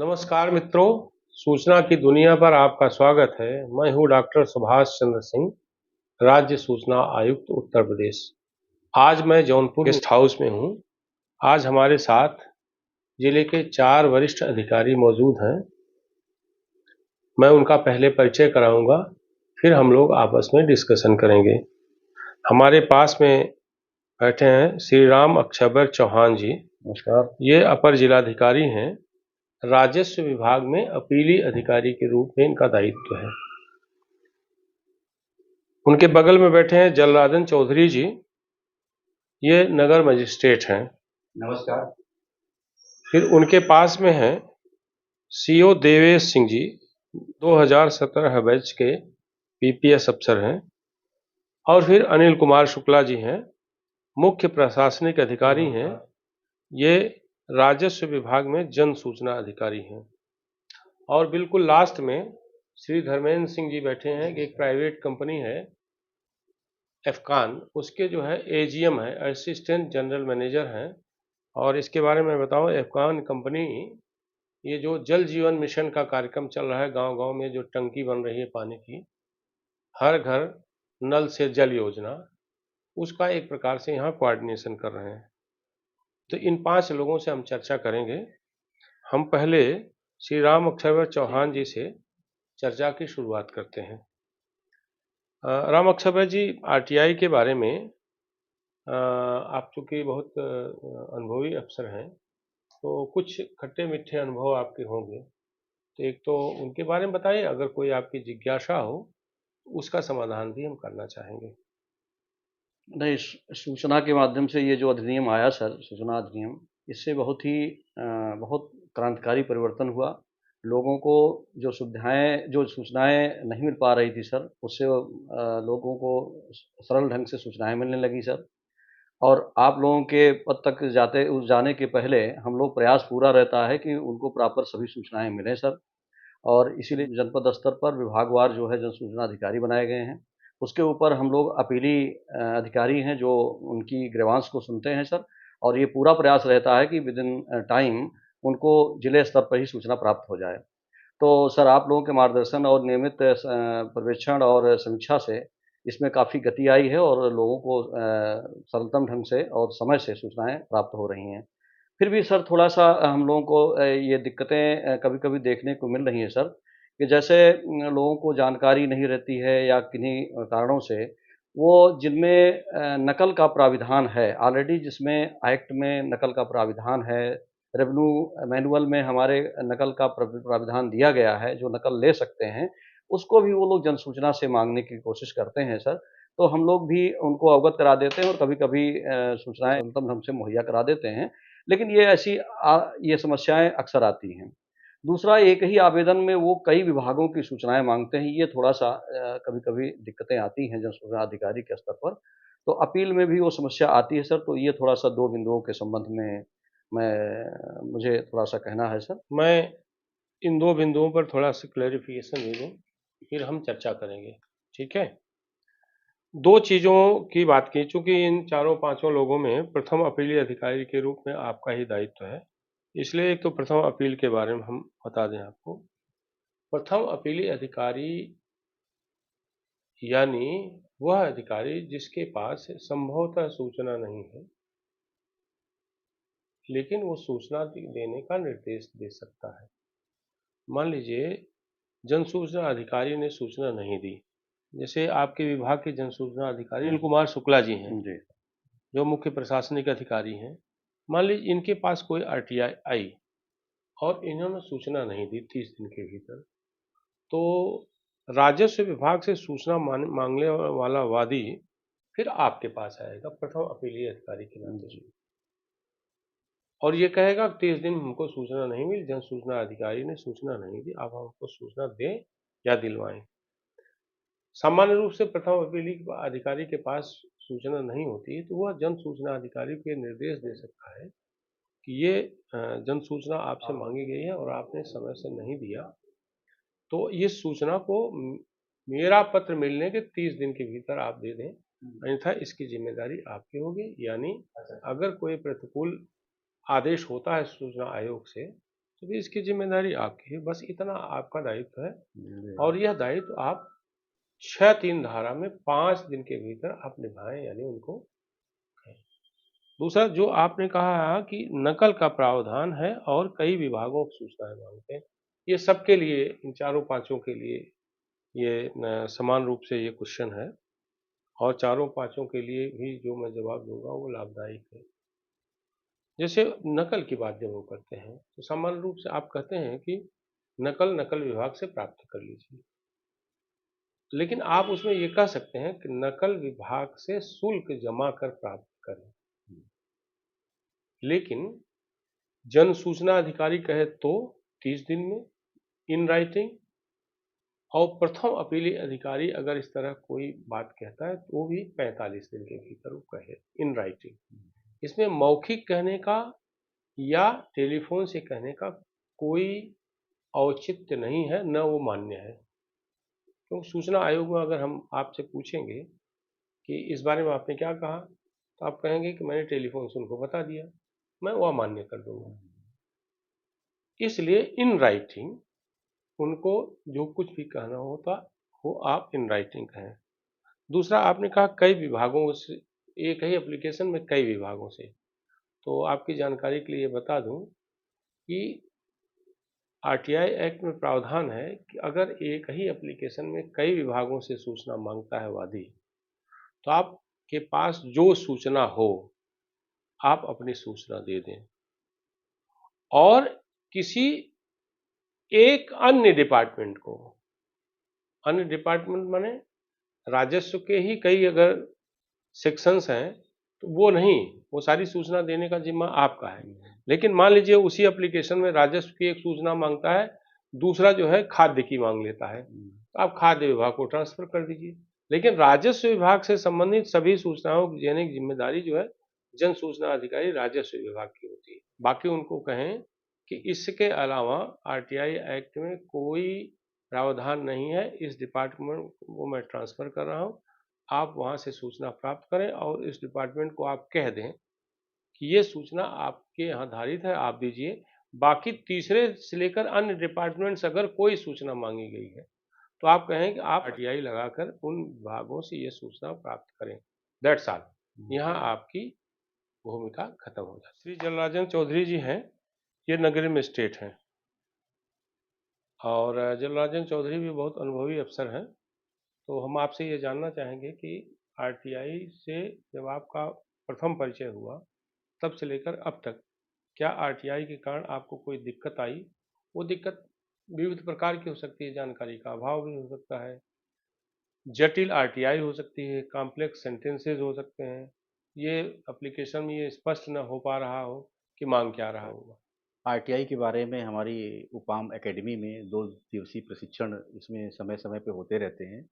नमस्कार मित्रों, सूचना की दुनिया पर आपका स्वागत है। मैं हूं डॉक्टर सुभाष चंद्र सिंह, राज्य सूचना आयुक्त उत्तर प्रदेश। आज मैं जौनपुर गेस्ट हाउस में हूं। आज हमारे साथ जिले के 4 वरिष्ठ अधिकारी मौजूद हैं। मैं उनका पहले परिचय कराऊंगा, फिर हम लोग आपस में डिस्कशन करेंगे। हमारे पास में बैठे हैं श्री राम अक्षबर चौहान जी। नमस्कार। ये अपर जिलाधिकारी हैं। राजस्व विभाग में अपीली अधिकारी के रूप में इनका दायित्व है। उनके बगल में बैठे हैं जलराजन चौधरी जी। ये नगर मजिस्ट्रेट हैं। नमस्कार। फिर उनके पास में हैं सीओ देवेश सिंह जी, 2017 बैच के पीपीएस अफसर हैं। और फिर अनिल कुमार शुक्ला जी हैं, मुख्य प्रशासनिक अधिकारी हैं। ये राजस्व विभाग में जन सूचना अधिकारी हैं। और बिल्कुल लास्ट में श्री धर्मेंद्र सिंह जी बैठे हैं कि एक प्राइवेट कंपनी है एफकान, उसके जो है एजीएम है, असिस्टेंट जनरल मैनेजर हैं। और इसके बारे में बताऊं, एफकान कंपनी ये जो जल जीवन मिशन का कार्यक्रम चल रहा है, गांव-गांव में जो टंकी बन रही है पानी की, हर घर नल से जल योजना, उसका एक प्रकार से यहाँ कोऑर्डिनेशन कर रहे हैं। तो इन 5 लोगों से हम चर्चा करेंगे। हम पहले श्री राम अक्षर चौहान जी से चर्चा की शुरुआत करते हैं। राम अक्षर जी, आरटीआई के बारे में आप चूँकि बहुत अनुभवी अफसर हैं, तो कुछ खट्टे-मीठे अनुभव आपके होंगे। तो एक तो उनके बारे में बताइए, अगर कोई आपकी जिज्ञासा हो, तो उसका समाधान भी हम करना चाहेंगे। नहीं, सूचना के माध्यम से ये जो अधिनियम आया सर, सूचना अधिनियम, इससे बहुत क्रांतिकारी परिवर्तन हुआ। लोगों को जो सूचनाएँ नहीं मिल पा रही थी सर, उससे लोगों को सरल ढंग से सूचनाएँ मिलने लगी सर। और आप लोगों के पद तक जाने के पहले हम लोग प्रयास पूरा रहता है कि उनको प्रॉपर सभी सूचनाएँ मिलें सर। और इसीलिए जनपद स्तर पर विभागवार जो है जन सूचना अधिकारी बनाए गए हैं। उसके ऊपर हम लोग अपीली अधिकारी हैं जो उनकी ग्रीवांस को सुनते हैं सर। और ये पूरा प्रयास रहता है कि विदिन टाइम उनको जिले स्तर पर ही सूचना प्राप्त हो जाए। तो सर, आप लोगों के मार्गदर्शन और नियमित पर्यवेक्षण और समीक्षा से इसमें काफ़ी गति आई है और लोगों को सरलतम ढंग से और समय से सूचनाएँ प्राप्त हो रही हैं। फिर भी सर थोड़ा-सा हम लोगों को ये दिक्कतें कभी-कभी देखने को मिल रही हैं सर, कि जैसे लोगों को जानकारी नहीं रहती है या किन्हीं कारणों से वो जिनमें नकल का प्राविधान है, ऑलरेडी जिसमें एक्ट में नकल का प्राविधान है, रेवेन्यू मैनुअल में हमारे नकल का प्राविधान दिया गया है, जो नकल ले सकते हैं, उसको भी वो लोग जनसूचना से माँगने की कोशिश करते हैं सर। तो हम लोग भी उनको अवगत करा देते हैं और कभी-कभी सूचनाएँ सरलतम ढंग से मुहैया करा देते हैं। लेकिन ये समस्याएँ अक्सर आती हैं। दूसरा, एक ही आवेदन में वो कई विभागों की सूचनाएँ माँगते हैं, ये थोड़ा-सा कभी-कभी दिक्कतें आती हैं जन सूचना अधिकारी के स्तर पर। तो अपील में भी वो समस्या आती है सर, तो ये थोड़ा-सा 2 बिंदुओं के संबंध में मुझे थोड़ा-सा कहना है सर। मैं इन 2 बिंदुओं पर थोड़ा-सा क्लैरिफ़िकेशन दे दूँ, फिर हम चर्चा करेंगे, ठीक है? 2 चीज़ों की बात की, चूँकि इन चारों पाँचों लोगों में प्रथम अपीली अधिकारी के रूप में आपका ही दायित्व है, इसलिए एक तो प्रथम अपील के बारे में हम बता दें आपको। प्रथम अपीली अधिकारी यानी वह अधिकारी जिसके पास संभवतः सूचना नहीं है, लेकिन वो सूचना देने का निर्देश दे सकता है। मान लीजिए जन सूचना अधिकारी ने सूचना नहीं दी, जैसे आपके विभाग के जन सूचना अधिकारी अनिल कुमार शुक्ला जी हैं, जी। जो मुख्य प्रशासनिक अधिकारी हैं। मान लीजिए इनके पास कोई आरटीआई आई और इन्होंने सूचना नहीं दी 30 दिन के भीतर, तो राजस्व विभाग से सूचना मांगने वाला वादी फिर आपके पास आएगा प्रथम अपीलीय अधिकारी के नाते, जी। और ये कहेगा 30 दिन हमको सूचना नहीं मिली, जन सूचना अधिकारी ने सूचना नहीं दी, आप हमको सूचना दें या दिलवाएं। सामान्य रूप से प्रथम अपीली अधिकारी के पास सूचना नहीं होती है, तो वह जन सूचना अधिकारी को निर्देश दे सकता है कि ये जन सूचना आपसे मांगी गई है और आपने समय से नहीं दिया, तो इस सूचना को मेरा पत्र मिलने के 30 दिन के भीतर आप दे दें, अन्यथा इसकी जिम्मेदारी आपकी होगी। यानी अगर कोई प्रतिकूल आदेश होता है सूचना आयोग से, तो इसकी जिम्मेदारी आपकी है, बस इतना आपका दायित्व है। जी। और यह दायित्व आप 6(3) धारा में 5 दिन के भीतर आप निभाएं, यानी उनको कहें। दूसरा जो आपने कहा कि नकल का प्रावधान है और कई विभागों की सूचनाएं मांगते हैं, ये सबके लिए, इन चारों पांचों के लिए ये समान रूप से ये क्वेश्चन है, और चारों पांचों के लिए भी जो मैं जवाब दूंगा वो लाभदायक है। जैसे नकल की बात जब हम करते हैं तो सामान्य रूप से आप कहते हैं कि नकल विभाग से प्राप्त कर लीजिए, लेकिन आप उसमें ये कह सकते हैं कि नकल विभाग से शुल्क जमा कर प्राप्त करें। लेकिन जन सूचना अधिकारी कहे तो 30 दिन में इन राइटिंग, और प्रथम अपीली अधिकारी अगर इस तरह कोई बात कहता है तो वो भी 45 दिन के भीतर वो कहे इन राइटिंग। इसमें मौखिक कहने का या टेलीफोन से कहने का कोई औचित्य नहीं है, न वो मान्य है। तो सूचना आयोग में अगर हम आपसे पूछेंगे कि इस बारे में आपने क्या कहा, तो आप कहेंगे कि मैंने टेलीफोन से उनको बता दिया, मैं वह मान्य कर दूंगा। इसलिए इन राइटिंग उनको जो कुछ भी कहना होता वो आप इन राइटिंग कहें। दूसरा आपने कहा कई विभागों से, एक ही एप्लीकेशन में कई विभागों से, तो आपकी जानकारी के लिए बता दूं कि आरटीआई एक्ट में प्रावधान है कि अगर एक ही एप्लीकेशन में कई विभागों से सूचना मांगता है वादी, तो आपके पास जो सूचना हो आप अपनी सूचना दे दें, और किसी एक अन्य डिपार्टमेंट को, अन्य डिपार्टमेंट माने राजस्व के ही कई अगर सेक्शंस हैं तो वो नहीं, वो सारी सूचना देने का जिम्मा आपका है। लेकिन मान लीजिए उसी एप्लीकेशन में राजस्व की एक सूचना मांगता है, दूसरा जो है खाद्य की मांग लेता है, तो आप खाद्य विभाग को ट्रांसफर कर दीजिए। लेकिन राजस्व विभाग से संबंधित सभी सूचनाओं की देने की जिम्मेदारी जो है जन सूचना अधिकारी राजस्व विभाग की होती है। बाकी उनको कहें कि इसके अलावा आरटीआई एक्ट में कोई प्रावधान नहीं है, इस डिपार्टमेंट को मैं ट्रांसफर कर रहा हूँ, आप वहाँ से सूचना प्राप्त करें और इस डिपार्टमेंट को आप कह दें कि ये सूचना आपके यहाँ धारित है, आप दीजिए। बाकी तीसरे से लेकर अन्य डिपार्टमेंट्स अगर कोई सूचना मांगी गई है तो आप कहें कि आप आरटीआई लगाकर उन विभागों से ये सूचना प्राप्त करें। That's all. यहाँ आपकी भूमिका खत्म हो जाती है। श्री जलराजन चौधरी जी हैं, ये नगरी मजिस्ट्रेट हैं, और जलराजन चौधरी भी बहुत अनुभवी अफसर हैं। तो हम आपसे ये जानना चाहेंगे कि आरटीआई से जब आपका प्रथम परिचय हुआ तब से लेकर अब तक क्या आरटीआई के कारण आपको कोई दिक्कत आई? वो दिक्कत विविध प्रकार की हो सकती है, जानकारी का अभाव भी हो सकता है, जटिल आरटीआई हो सकती है, कॉम्प्लेक्स सेंटेंसेस हो सकते हैं, ये एप्लीकेशन में ये स्पष्ट न हो पा रहा हो कि मांग क्या रहा होगा। आरटीआई के बारे में हमारी उपाम एकेडमी में 2 दिवसीय प्रशिक्षण इसमें समय-समय पे होते रहते हैं।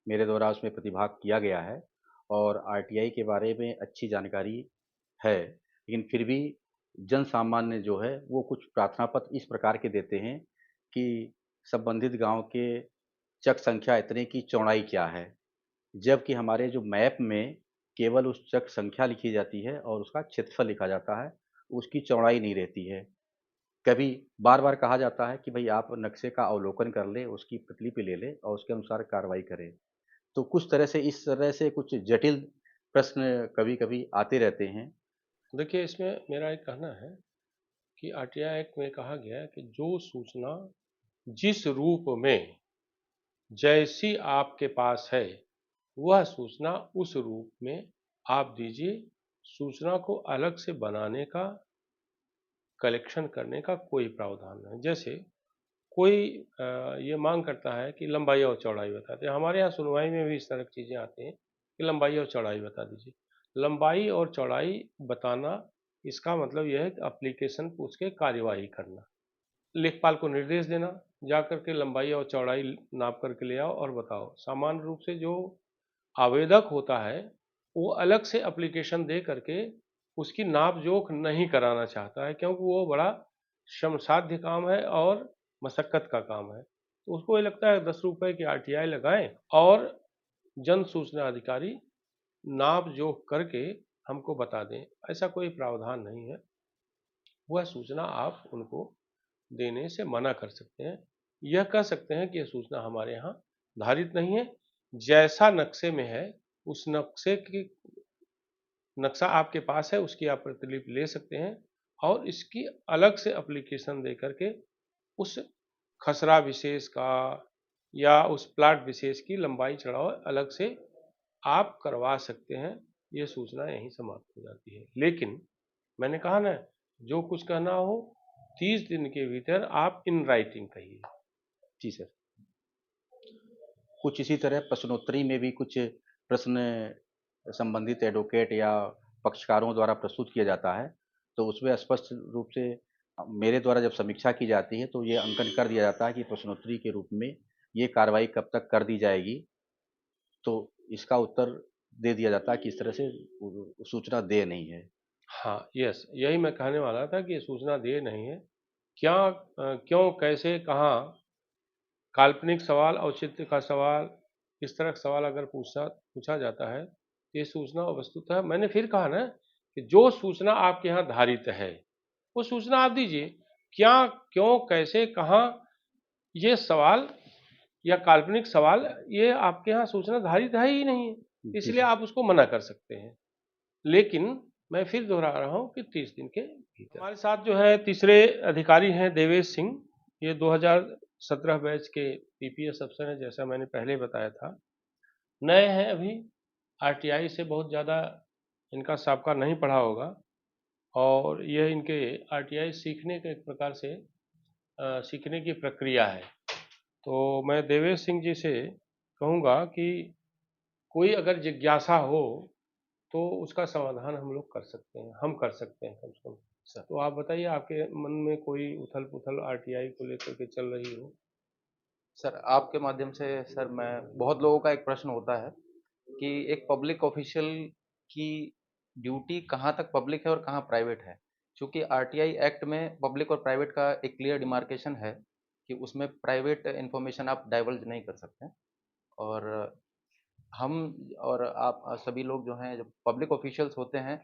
मेरे द्वारा उसमें प्रतिभाग किया गया है और आरटीआई के बारे में अच्छी जानकारी है। लेकिन फिर भी जन सामान्य जो है वो कुछ प्रार्थना पत्र इस प्रकार के देते हैं कि संबंधित गाँव के चक संख्या इतने की चौड़ाई क्या है? जबकि हमारे जो मैप में केवल उस चक संख्या लिखी जाती है और उसका क्षेत्रफल लिखा जाता है, उसकी चौड़ाई नहीं रहती है। कभी बार-बार कहा जाता है कि भई आप नक्शे का अवलोकन कर लें, उसकी प्रतिलिपि ले लें और उसके अनुसार कार्रवाई करें। तो कुछ तरह से इस तरह से कुछ जटिल प्रश्न कभी-कभी आते रहते हैं। देखिए, इसमें मेरा एक कहना है कि आरटीआई एक्ट में कहा गया है कि जो सूचना जिस रूप में जैसी आपके पास है वह सूचना उस रूप में आप दीजिए। सूचना को अलग से बनाने का, कलेक्शन करने का कोई प्रावधान नहीं। जैसे कोई ये मांग करता है कि लंबाई और चौड़ाई बता दें, हमारे यहाँ सुनवाई में भी इस तरह की चीज़ें आती हैं कि लंबाई और चौड़ाई बता दीजिए। लंबाई और चौड़ाई बताना, इसका मतलब यह है कि एप्लीकेशन पूछ के कार्यवाही करना, लेखपाल को निर्देश देना, जा करके लंबाई और चौड़ाई नाप करके ले आओ और बताओ। सामान्य रूप से जो आवेदक होता है वो अलग से एप्लीकेशन दे करके उसकी नाप जोख नहीं कराना चाहता है, क्योंकि वो बड़ा श्रमसाध्य काम है और मशक्कत का काम है। तो उसको ये लगता है 10 रुपए की आरटीआई लगाएं और जन सूचना अधिकारी नाप जोख करके हमको बता दें। ऐसा कोई प्रावधान नहीं है। वह सूचना आप उनको देने से मना कर सकते हैं। यह कह सकते हैं कि यह सूचना हमारे यहाँ धारित नहीं है, जैसा नक्शे में है उस नक्शे की नक्शा आपके पास है उसकी आप प्रतिलिपि ले सकते हैं और इसकी अलग से एप्लीकेशन दे करके उस खसरा विशेष का या उस प्लाट विशेष की लंबाई चौड़ाई अलग से आप करवा सकते हैं। ये सूचना यहीं समाप्त हो जाती है। लेकिन मैंने कहा ना, जो कुछ कहना हो 30 दिन के भीतर आप इन राइटिंग कहिए। जी सर। कुछ इसी तरह प्रश्नोत्तरी में भी कुछ प्रश्न संबंधित एडवोकेट या पक्षकारों द्वारा प्रस्तुत किया जाता है, तो उसमें स्पष्ट रूप से मेरे द्वारा जब समीक्षा की जाती है तो ये अंकन कर दिया जाता है कि प्रश्नोत्तरी के रूप में ये कार्रवाई कब तक कर दी जाएगी, तो इसका उत्तर दे दिया जाता है कि इस तरह से सूचना देय नहीं है। हाँ, यस, यही मैं कहने वाला था कि ये सूचना देय नहीं है। क्या क्यों, कैसे, कहाँ, काल्पनिक सवाल, औचित्य का सवाल, इस तरह का सवाल अगर पूछा जाता है, तो ये सूचना वस्तुतः मैंने फिर कहा ना कि जो सूचना आपके यहाँ धारित है, वो सूचना आप दीजिए। क्या, क्यों, कैसे, कहाँ, ये सवाल या काल्पनिक सवाल ये आपके यहाँ सूचना धारित है ही नहीं है, जी इसलिए सर। आप उसको मना कर सकते हैं। लेकिन मैं फिर दोहरा रहा हूँ कि 30 दिन के भीतर। हमारे साथ जो है तीसरे अधिकारी हैं देवेश सिंह, ये 2017 बैच के पीपीएस अफसर हैं, जैसा मैंने पहले बताया था। नए हैं अभी, आरटीआई से बहुत ज़्यादा इनका साबका नहीं पढ़ा होगा और यह इनके आरटीआई सीखने के एक प्रकार से सीखने की प्रक्रिया है। तो मैं देवेश सिंह जी से कहूँगा कि कोई अगर जिज्ञासा हो तो उसका समाधान हम लोग कर सकते हैं, हम कर सकते हैं कम से कम। सर तो आप बताइए, आपके मन में कोई उथल पुथल आरटीआई को लेकर के चल रही हो? सर आपके माध्यम से सर मैं बहुत लोगों का एक प्रश्न होता है कि एक पब्लिक ऑफिशियल की ड्यूटी कहाँ तक पब्लिक है और कहाँ प्राइवेट है। चूँकि आरटीआई एक्ट में पब्लिक और प्राइवेट का एक क्लियर डिमार्केशन है कि उसमें प्राइवेट इन्फॉर्मेशन आप डाइवल्ज नहीं कर सकते। और हम और आप सभी लोग जो हैं, जो पब्लिक ऑफिशियल्स होते हैं,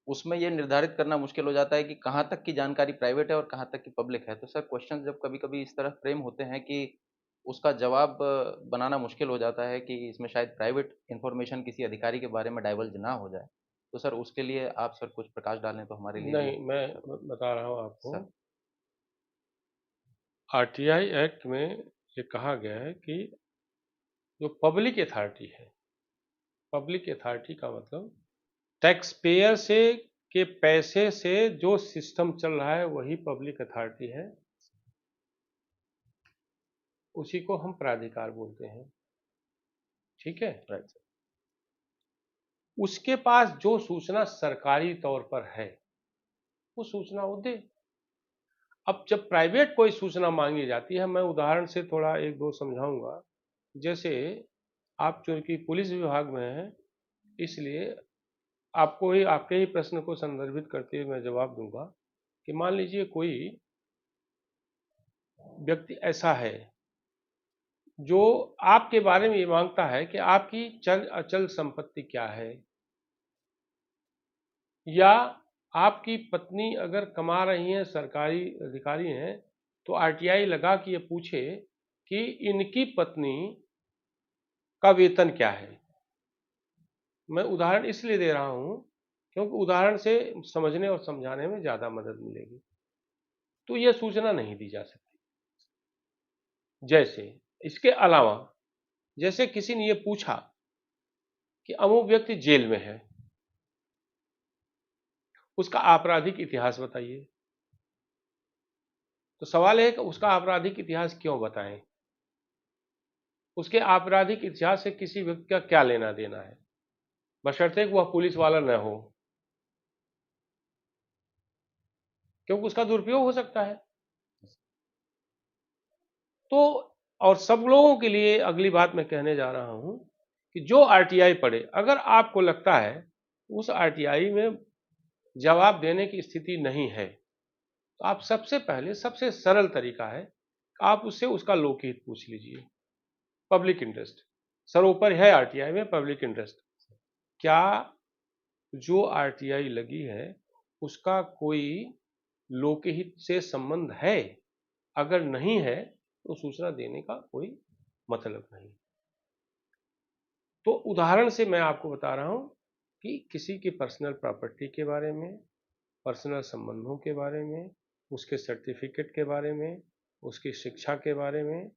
उसमें ये निर्धारित करना मुश्किल हो जाता है कि कहाँ तक की जानकारी प्राइवेट है और कहाँ तक की पब्लिक है। तो सर क्वेश्चन जब कभी-कभी इस तरह फ्रेम होते हैं कि उसका जवाब बनाना मुश्किल हो जाता है कि इसमें शायद प्राइवेट इन्फॉर्मेशन किसी अधिकारी के बारे में डाइवल्ज ना हो जाए। तो सर उसके लिए आप सर कुछ प्रकाश डालें तो हमारे लिए भी। नहीं, मैं बता रहा हूँ आपको। सर आरटीआई एक्ट में ये कहा गया है कि जो पब्लिक अथॉरिटी है, पब्लिक अथॉरिटी का मतलब टैक्स पेयर से के पैसे से जो सिस्टम चल रहा है वही पब्लिक अथॉरिटी है, उसी को हम प्राधिकार बोलते हैं। ठीक है? Right sir. उसके पास जो सूचना सरकारी तौर पर है वो सूचना वो दे। अब जब प्राइवेट कोई सूचना मांगी जाती है, मैं उदाहरण से थोड़ा एक दो समझाऊंगा। जैसे आप चूंकि पुलिस विभाग में हैं, इसलिए आपको ही आपके ही प्रश्न को संदर्भित करते हुए मैं जवाब दूंगा कि मान लीजिए कोई व्यक्ति ऐसा है जो आपके बारे में ये मांगता है कि आपकी चल अचल संपत्ति क्या है, या आपकी पत्नी अगर कमा रही हैं, सरकारी अधिकारी हैं, तो आरटीआई लगा कि ये पूछे कि इनकी पत्नी का वेतन क्या है। मैं उदाहरण इसलिए दे रहा हूं क्योंकि उदाहरण से समझने और समझाने में ज्यादा मदद मिलेगी। तो यह सूचना नहीं दी जा सकती। जैसे इसके अलावा, जैसे किसी ने यह पूछा कि अमुक व्यक्ति जेल में है, उसका आपराधिक इतिहास बताइए। तो सवाल है कि उसका आपराधिक इतिहास क्यों बताएं, उसके आपराधिक इतिहास से किसी व्यक्ति का क्या लेना देना है, बशर्ते कि वह पुलिस वाला न हो, क्योंकि उसका दुरुपयोग हो सकता है। तो और सब लोगों के लिए अगली बात मैं कहने जा रहा हूं कि जो आरटीआई पढ़े, अगर आपको लगता है उस आरटीआई में जवाब देने की स्थिति नहीं है, तो आप सबसे पहले सबसे सरल तरीका है आप उससे उसका लोकहित पूछ लीजिए। पब्लिक इंटरेस्ट सर्वोपरि है आरटीआई में, पब्लिक इंटरेस्ट। क्या जो आरटीआई लगी है उसका कोई लोकहित से संबंध है? अगर नहीं है तो सूचना देने का कोई मतलब नहीं। तो उदाहरण से मैं आपको बता रहा हूं कि किसी की पर्सनल प्रॉपर्टी के बारे में, पर्सनल संबंधों के बारे में, उसके सर्टिफिकेट के बारे में, उसकी शिक्षा के बारे में,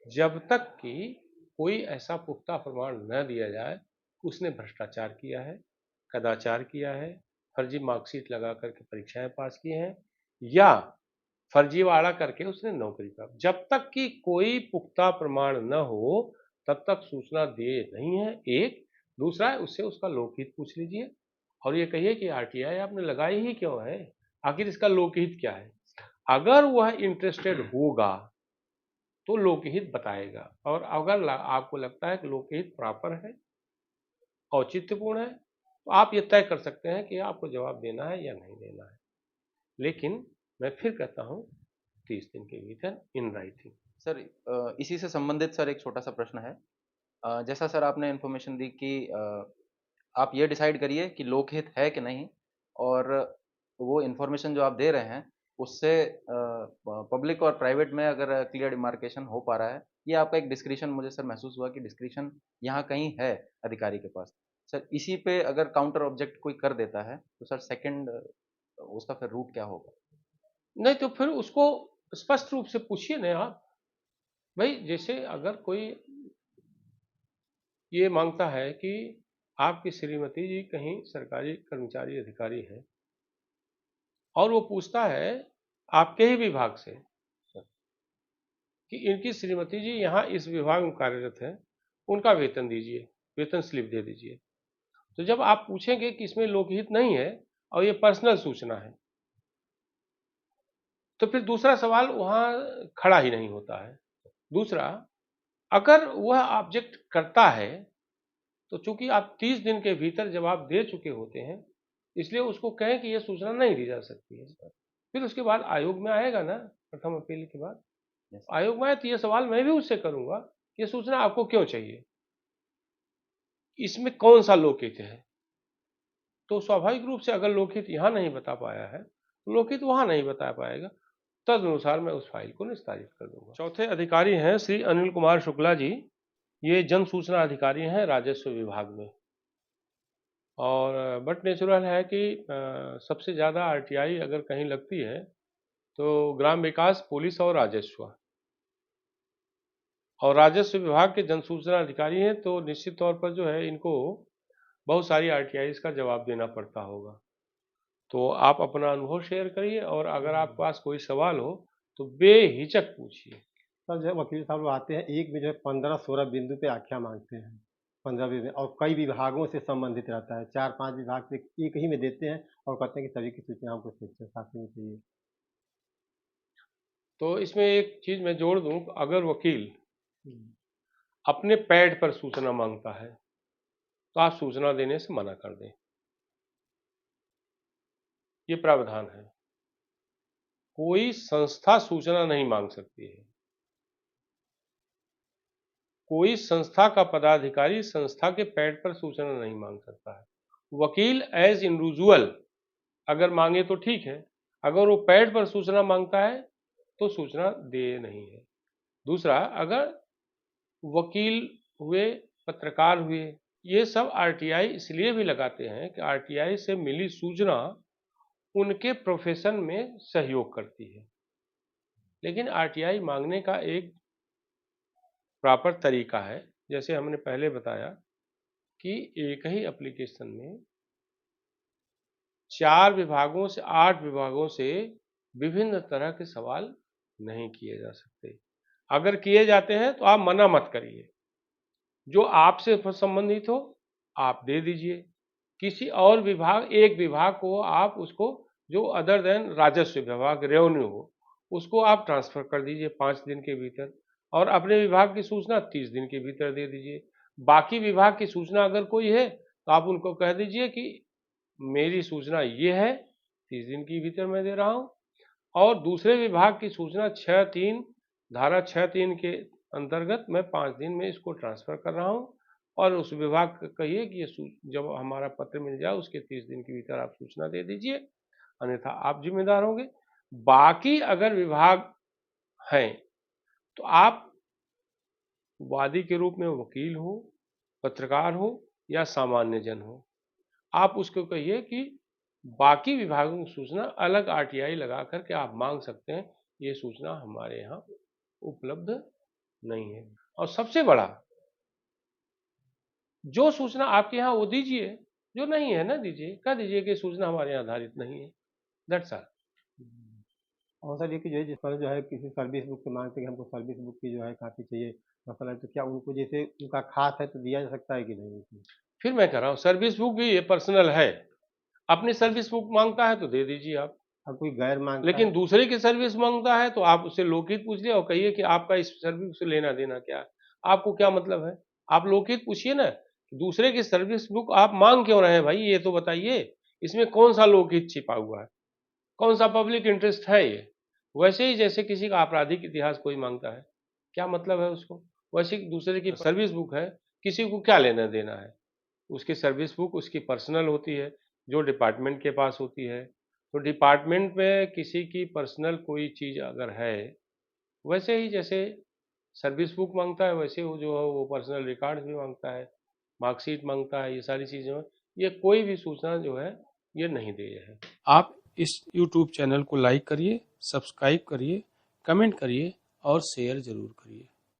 जब तक कि कोई ऐसा पुख्ता प्रमाण न दिया जाए कि उसने भ्रष्टाचार किया है, कदाचार किया है, फर्जी मार्कशीट लगा करके परीक्षाएं पास की हैं, या फर्जीवाड़ा करके उसने नौकरी प्राप्त, जब तक कि कोई पुख्ता प्रमाण न हो तब तक सूचना दे नहीं है। एक दूसरा है, उससे उसका लोकहित पूछ लीजिए और ये कहिए कि आरटीआई आपने लगाई ही क्यों है, आखिर इसका लोकहित क्या है। अगर वह इंटरेस्टेड होगा तो लोकहित बताएगा, और अगर आपको लगता है कि लोकहित प्रॉपर है, औचित्यपूर्ण है, तो आप ये तय कर सकते हैं कि आपको जवाब देना है या नहीं देना है। लेकिन मैं फिर कहता हूं 30 दिन के भीतर इन राइटिंग। सर इसी से संबंधित सर एक छोटा सा प्रश्न है। जैसा सर आपने इन्फॉर्मेशन दी कि आप ये डिसाइड करिए कि लोकहित है कि नहीं, और वो इन्फॉर्मेशन जो आप दे रहे हैं उससे पब्लिक और प्राइवेट में अगर क्लियर डिमार्केशन हो पा रहा है, ये आपका एक डिस्क्रिशन मुझे सर महसूस हुआ कि डिस्क्रिशन यहाँ कहीं है अधिकारी के पास। सर इसी पे अगर काउंटर ऑब्जेक्ट कोई कर देता है तो सर सेकंड उसका फिर रूट क्या होगा? नहीं तो फिर उसको स्पष्ट रूप से पूछिए ना आप। भाई जैसे अगर कोई ये मांगता है कि आपकी श्रीमती जी कहीं सरकारी कर्मचारी अधिकारी है, और वो पूछता है आपके ही विभाग से कि इनकी श्रीमती जी यहाँ इस विभाग में कार्यरत है, उनका वेतन दीजिए, वेतन स्लिप दे दीजिए। तो जब आप पूछेंगे कि इसमें लोकहित नहीं है और ये पर्सनल सूचना है, तो फिर दूसरा सवाल वहां खड़ा ही नहीं होता है। दूसरा, अगर वह ऑब्जेक्ट करता है तो चूंकि आप 30 दिन के भीतर जवाब दे चुके होते हैं, इसलिए उसको कहें कि यह सूचना नहीं दी जा सकती है। फिर उसके बाद आयोग में आएगा ना, प्रथम अपील के बाद आयोग में आए तो यह सवाल मैं भी उससे करूंगा कि यह सूचना आपको क्यों चाहिए, इसमें कौन सा लोकहित है। तो स्वाभाविक रूप से अगर लोकहित यहाँ नहीं बता पाया है तो लोकहित वहां नहीं बता पाएगा, तदनुसार मैं उस फाइल को निस्तारित कर दूंगा। चौथे अधिकारी हैं श्री अनिल कुमार शुक्ला जी, ये जन सूचना अधिकारी हैं राजस्व विभाग में। और बट नेचुरल है कि सबसे ज़्यादा आरटीआई अगर कहीं लगती है तो ग्राम विकास, पुलिस और राजस्व, और राजस्व विभाग के जन सूचना अधिकारी हैं, तो निश्चित तौर पर जो है इनको बहुत सारी आरटीआईज का जवाब देना पड़ता होगा। तो आप अपना अनुभव शेयर करिए, और अगर आपके पास कोई सवाल हो तो बेहिचक पूछिए। सर जब वकील साहब लोग आते हैं एक में जो है 15-16 बिंदु पे आख्या मांगते हैं, 15 में, और कई विभागों से संबंधित रहता है, 4-5 विभाग से एक ही में देते हैं और कहते हैं कि सभी की सूचना हमको सेक्शन 7 में चाहिए। तो इसमें एक चीज मैं जोड़ दूं, अगर वकील अपने पैड पर सूचना मांगता है तो आप सूचना देने से मना कर दें, ये प्रावधान है। कोई संस्था सूचना नहीं मांग सकती है, कोई संस्था का पदाधिकारी संस्था के पैड पर सूचना नहीं मांग सकता है। वकील एज इंडिविजुअल अगर मांगे तो ठीक है, अगर वो पैड पर सूचना मांगता है तो सूचना दे नहीं है। दूसरा, अगर वकील हुए, पत्रकार हुए, ये सब आरटीआई इसलिए भी लगाते हैं कि आरटीआई से मिली सूचना उनके प्रोफेशन में सहयोग करती है। लेकिन आरटीआई मांगने का एक प्रॉपर तरीका है, जैसे हमने पहले बताया कि एक ही एप्लीकेशन में 4 विभागों से 8 विभागों से विभिन्न तरह के सवाल नहीं किए जा सकते। अगर किए जाते हैं तो आप मना मत करिए, जो आपसे संबंधित हो आप दे दीजिए। किसी और विभाग, एक विभाग को आप उसको जो अदर देन राजस्व विभाग, रेवेन्यू हो, उसको आप ट्रांसफर कर दीजिए 5 दिन के भीतर, और अपने विभाग की सूचना 30 दिन के भीतर दे दीजिए। बाकी विभाग की सूचना अगर कोई है तो आप उनको कह दीजिए कि मेरी सूचना ये है, 30 दिन के भीतर मैं दे रहा हूं, और दूसरे विभाग की सूचना 6(3) धारा 6(3) के अंतर्गत मैं 5 दिन में इसको ट्रांसफर कर रहा हूं, और उस विभाग को कहिए कि ये जब हमारा पत्र मिल जाए उसके 30 दिन के भीतर आप सूचना दे दीजिए, अन्यथा आप जिम्मेदार होंगे। बाकी अगर विभाग हैं, तो आप वादी के रूप में वकील हो, पत्रकार हो या सामान्य जन हो, आप उसको कहिए कि बाकी विभागों की सूचना अलग आरटीआई लगा करके आप मांग सकते हैं, ये सूचना हमारे यहाँ उपलब्ध नहीं है। और सबसे बड़ा, जो सूचना आपके यहाँ वो दीजिए, जो नहीं है ना दीजिए, कह दीजिए कि सूचना हमारे यहाँ आधारित नहीं है, दैट्स ऑल। और सर ये कि जो है जिस पर जो है किसी सर्विस बुक की मांगते हैं कि हमको सर्विस बुक की जो है काफ़ी चाहिए मसला है, तो क्या उनको जैसे उनका खास है तो दिया जा सकता है कि नहीं उसमें? फिर मैं कह रहा हूँ सर्विस बुक भी ये पर्सनल है, अपनी सर्विस बुक मांगता है तो दे दीजिए आप, अब कोई गैर मांगता लेकिन है दूसरे की सर्विस मांगता है तो आप उससे लोकहित पूछ लिया और कहिए कि आपका इस सर्विस से लेना देना क्या है, आपको क्या मतलब है, आप लोकहित पूछिए ना, दूसरे की सर्विस बुक आप मांग क्यों रहे हैं भाई, ये तो बताइए, इसमें कौन सा लोकहित छिपा हुआ है, कौन सा पब्लिक इंटरेस्ट है ये। वैसे ही जैसे किसी का आपराधिक इतिहास कोई मांगता है, क्या मतलब है उसको, वैसे ही दूसरे की सर्विस बुक है, किसी को क्या लेना देना है, उसकी सर्विस बुक उसकी पर्सनल होती है, जो डिपार्टमेंट के पास होती है, तो डिपार्टमेंट में किसी की पर्सनल कोई चीज़ अगर है, वैसे ही जैसे सर्विस बुक मांगता है वैसे वो जो है वो पर्सनल रिकॉर्ड्स भी मांगता है, मार्कशीट मांगता है, ये सारी चीज़ें हैं, ये कोई भी सूचना जो है ये नहीं देय है। आप इस YouTube चैनल को लाइक करिए, सब्सक्राइब करिए, कमेंट करिए और शेयर जरूर करिए।